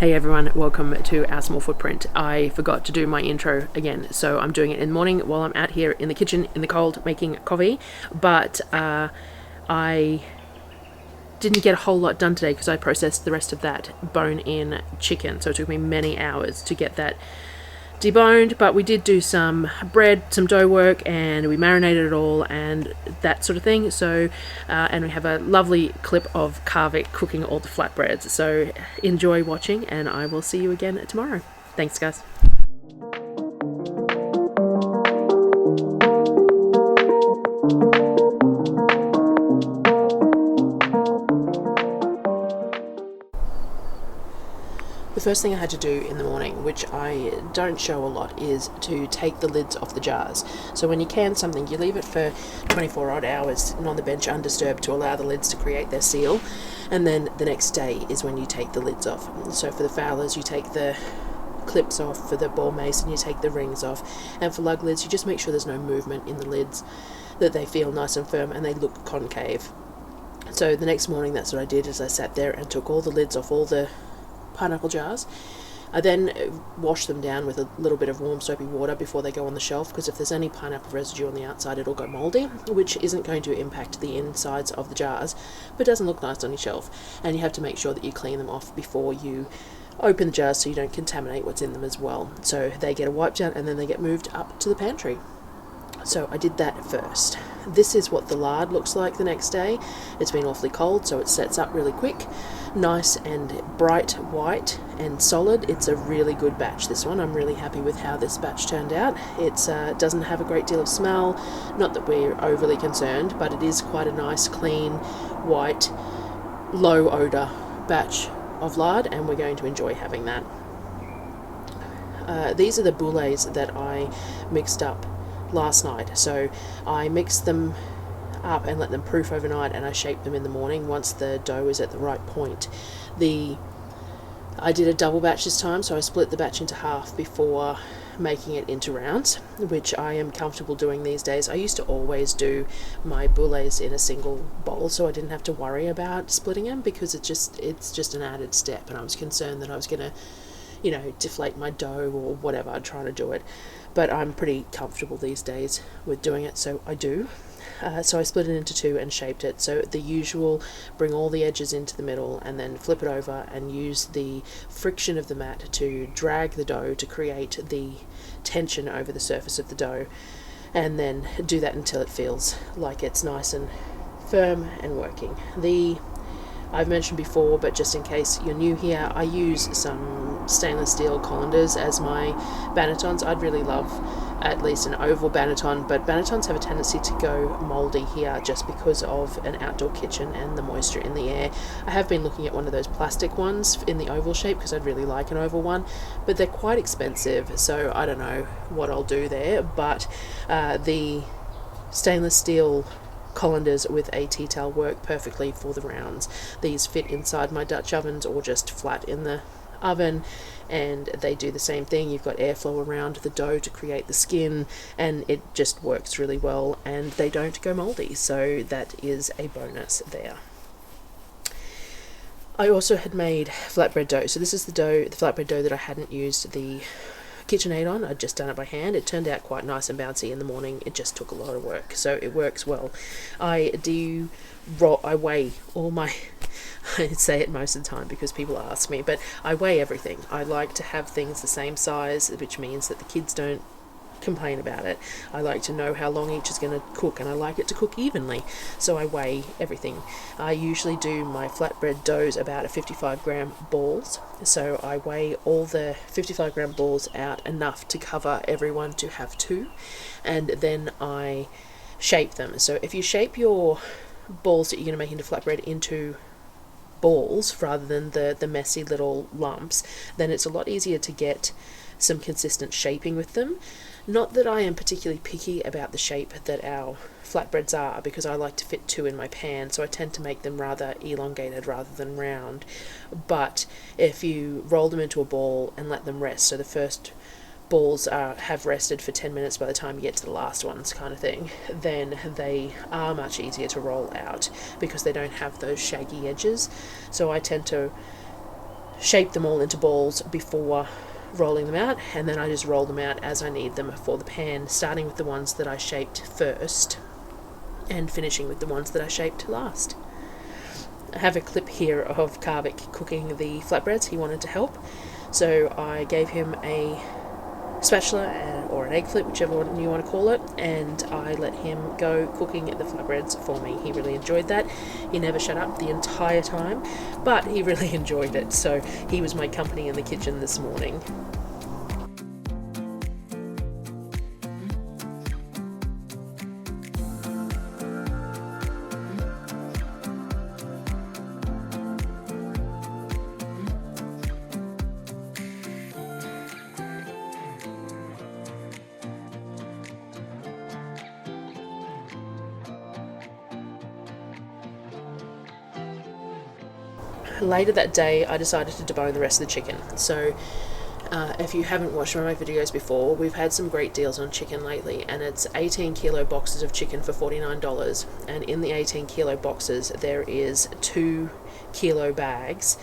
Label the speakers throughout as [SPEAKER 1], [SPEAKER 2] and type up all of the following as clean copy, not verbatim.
[SPEAKER 1] Hey everyone, welcome to Our Small Footprint. I forgot to do my intro again, so I'm doing it in the morning while I'm out here in the kitchen in the cold making coffee, but I didn't get a whole lot done today because I processed the rest of that bone-in chicken, so it took me many hours to get that deboned, but we did do some bread, some dough work, and we marinated it all and that sort of thing. So and we have a lovely clip of Kavik cooking all the flatbreads, so enjoy watching and I will see you again tomorrow. Thanks guys. The first thing I had to do in the morning, which I don't show a lot, is to take the lids off the jars. So when you can something, you leave it for 24 odd hours sitting on the bench undisturbed to allow the lids to create their seal, and then the next day is when you take the lids off. So for the fowlers you take the clips off, for the ball mason you take the rings off, and for lug lids you just make sure there's no movement in the lids, that they feel nice and firm and they look concave. So the next morning that's what I did, is I sat there and took all the lids off all the pineapple jars. I then wash them down with a little bit of warm soapy water before they go on the shelf, because if there's any pineapple residue on the outside it'll go mouldy, which isn't going to impact the insides of the jars but doesn't look nice on your shelf. And you have to make sure that you clean them off before you open the jars so you don't contaminate what's in them as well. So they get a wipe down and then they get moved up to the pantry. So I did that first. This is what the lard looks like the next day. It's been awfully cold, so it sets up really quick. Nice and bright white and solid. It's a really good batch, this one. I'm really happy with how this batch turned out. It doesn't have a great deal of smell, not that we're overly concerned, but it is quite a nice, clean, white, low odour batch of lard, and we're going to enjoy having that. These are the boules that I mixed up last night. So I mixed them up and let them proof overnight, and I shaped them in the morning once the dough is at the right point. I did a double batch this time, so I split the batch into half before making it into rounds, which I am comfortable doing these days. I used to always do my boules in a single bowl, so I didn't have to worry about splitting them, because it's just an added step, and I was concerned that I was going to deflate my dough or whatever I'm trying to do it. But I'm pretty comfortable these days with doing it, so I do. So I split it into two and shaped it. So the usual, bring all the edges into the middle and then flip it over and use the friction of the mat to drag the dough to create the tension over the surface of the dough, and then do that until it feels like it's nice and firm and working. I've mentioned before, but just in case you're new here, I use some stainless steel colanders as my bannetons. I'd really love at least an oval banneton, but bannetons have a tendency to go mouldy here just because of an outdoor kitchen and the moisture in the air. I have been looking at one of those plastic ones in the oval shape because I'd really like an oval one, but they're quite expensive, so I don't know what I'll do there. But the stainless steel colanders with a tea towel work perfectly for the rounds. These fit inside my Dutch ovens or just flat in the oven, and they do the same thing. You've got airflow around the dough to create the skin, and it just works really well, and they don't go moldy, so that is a bonus there. I also had made flatbread dough. So this is the flatbread dough that I hadn't used the KitchenAid on. I'd just done it by hand. It turned out quite nice and bouncy in the morning. It just took a lot of work, so it works well. I weigh all my I say it most of the time because people ask me, but I weigh everything. I like to have things the same size, which means that the kids don't complain about it. I like to know how long each is going to cook, and I like it to cook evenly, so I weigh everything. I usually do my flatbread doughs about a 55-gram balls, so I weigh all the 55-gram balls out enough to cover everyone to have two, and then I shape them. So if you shape your balls that you're going to make into flatbread into balls rather than the messy little lumps, then it's a lot easier to get some consistent shaping with them. Not that I am particularly picky about the shape that our flatbreads are, because I like to fit two in my pan, so I tend to make them rather elongated rather than round. But if you roll them into a ball and let them rest, so the first balls have rested for 10 minutes by the time you get to the last ones kind of thing, then they are much easier to roll out because they don't have those shaggy edges. So I tend to shape them all into balls before rolling them out, and then I just roll them out as I need them for the pan, starting with the ones that I shaped first and finishing with the ones that I shaped last. I have a clip here of Kavik cooking the flatbreads. He wanted to help, so I gave him a spatula or an egg flip, whichever one you want to call it, and I let him go cooking the flatbreads for me. He really enjoyed that. He never shut up the entire time, but he really enjoyed it, so he was my company in the kitchen this morning. Later that day, I decided to debone the rest of the chicken. So if you haven't watched one of my videos before, we've had some great deals on chicken lately, and it's 18 kilo boxes of chicken for $49, and in the 18 kilo boxes there is 2 kilo bags,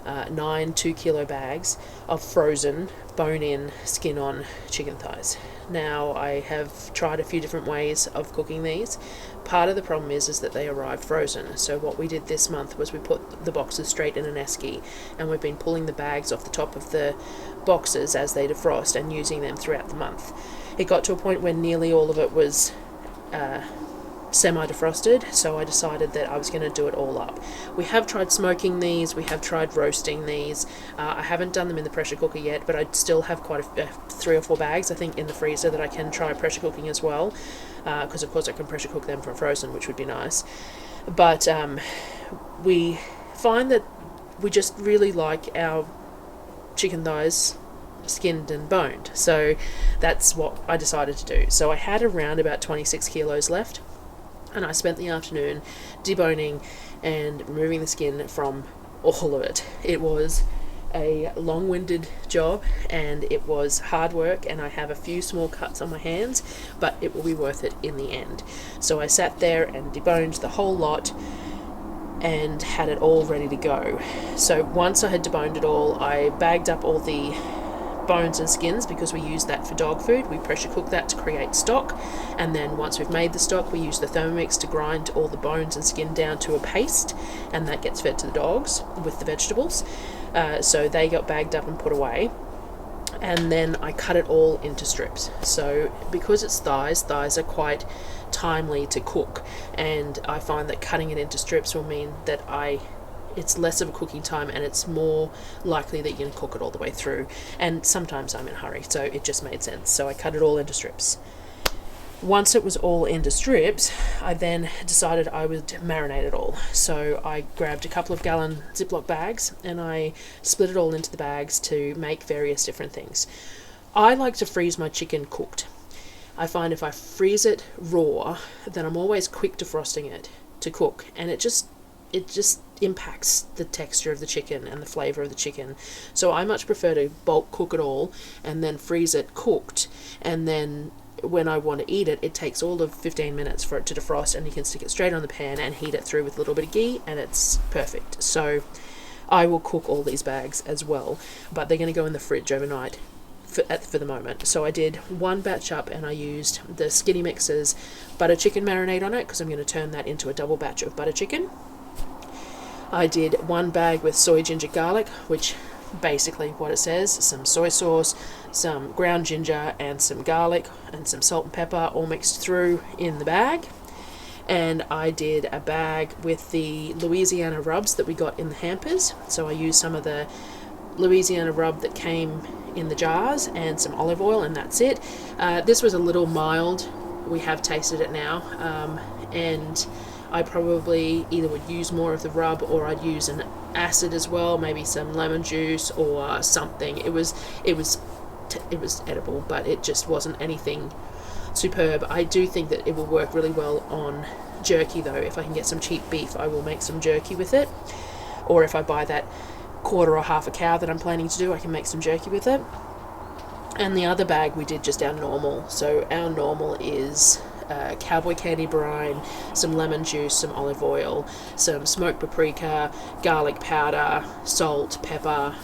[SPEAKER 1] 9 2-kilo bags of frozen bone-in, skin-on chicken thighs. Now, I have tried a few different ways of cooking these. Part of the problem is that they arrive frozen. So what we did this month was we put the boxes straight in an esky, and we've been pulling the bags off the top of the boxes as they defrost and using them throughout the month. It got to a point where nearly all of it was semi-defrosted, so I decided that I was going to do it all up. We have tried smoking these, we have tried roasting these. I haven't done them in the pressure cooker yet, but I still have quite 3 or 4 bags, I think, in the freezer that I can try pressure cooking as well, because of course I can pressure cook them from frozen, which would be nice. But we find that we just really like our chicken thighs skinned and boned, so that's what I decided to do. So I had around about 26 kilos left, and I spent the afternoon deboning and removing the skin from all of it. It was a long-winded job, and it was hard work, and I have a few small cuts on my hands, but it will be worth it in the end. So I sat there and deboned the whole lot and had it all ready to go. So once I had deboned it all, I bagged up all the bones and skins, because we use that for dog food. We pressure cook that to create stock, and then once we've made the stock, we use the Thermomix to grind all the bones and skin down to a paste, and that gets fed to the dogs with the vegetables. So they got bagged up and put away, and then I cut it all into strips. So because it's thighs are quite timely to cook, and I find that cutting it into strips will mean that it's less of a cooking time, and it's more likely that you're going to cook it all the way through. And sometimes I'm in a hurry, so it just made sense. So I cut it all into strips. Once it was all into strips, I then decided I would marinate it all. So I grabbed a couple of gallon Ziploc bags, and I split it all into the bags to make various different things. I like to freeze my chicken cooked. I find if I freeze it raw, then I'm always quick defrosting it to cook, and it just impacts the texture of the chicken and the flavour of the chicken. So I much prefer to bulk cook it all and then freeze it cooked, and then when I want to eat it, it takes all of 15 minutes for it to defrost, and you can stick it straight on the pan and heat it through with a little bit of ghee, and it's perfect. So I will cook all these bags as well, but they're going to go in the fridge overnight for the moment. So I did one batch up, and I used the Skinny Mix's butter chicken marinade on it, because I'm going to turn that into a double batch of butter chicken. I did one bag with soy ginger garlic, which basically what it says, some soy sauce, some ground ginger, and some garlic, and some salt and pepper all mixed through in the bag. And I did a bag with the Louisiana rubs that we got in the hampers. So I used some of the Louisiana rub that came in the jars and some olive oil, and that's it. This was a little mild. We have tasted it now, and I probably either would use more of the rub, or I'd use an acid as well, maybe some lemon juice or something. It was edible, but it just wasn't anything superb. I do think that it will work really well on jerky though. If I can get some cheap beef, I will make some jerky with it, or if I buy that quarter or half a cow that I'm planning to do, I can make some jerky with it. And the other bag we did just our normal. So our normal is cowboy candy brine, some lemon juice, some olive oil, some smoked paprika, garlic powder, salt, pepper,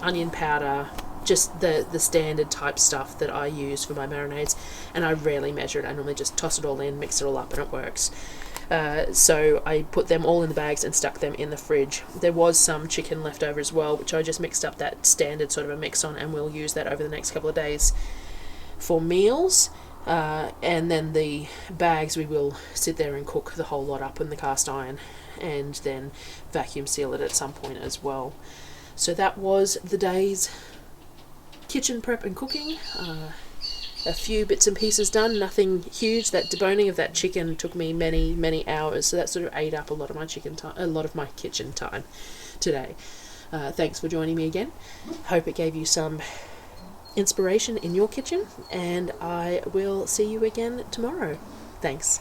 [SPEAKER 1] onion powder, just the standard type stuff that I use for my marinades, and I rarely measure it. I normally just toss it all in, mix it all up, and it works. So I put them all in the bags and stuck them in the fridge. There was some chicken left over as well, which I just mixed up that standard sort of a mix on, and we'll use that over the next couple of days for meals. And then the bags, we will sit there and cook the whole lot up in the cast iron and then vacuum seal it at some point as well. So that was the day's kitchen prep and cooking. A few bits and pieces done, nothing huge. That deboning of that chicken took me many hours, so that sort of ate up a lot of my kitchen time today. Thanks for joining me again. Hope it gave you some inspiration in your kitchen, and I will see you again tomorrow. Thanks.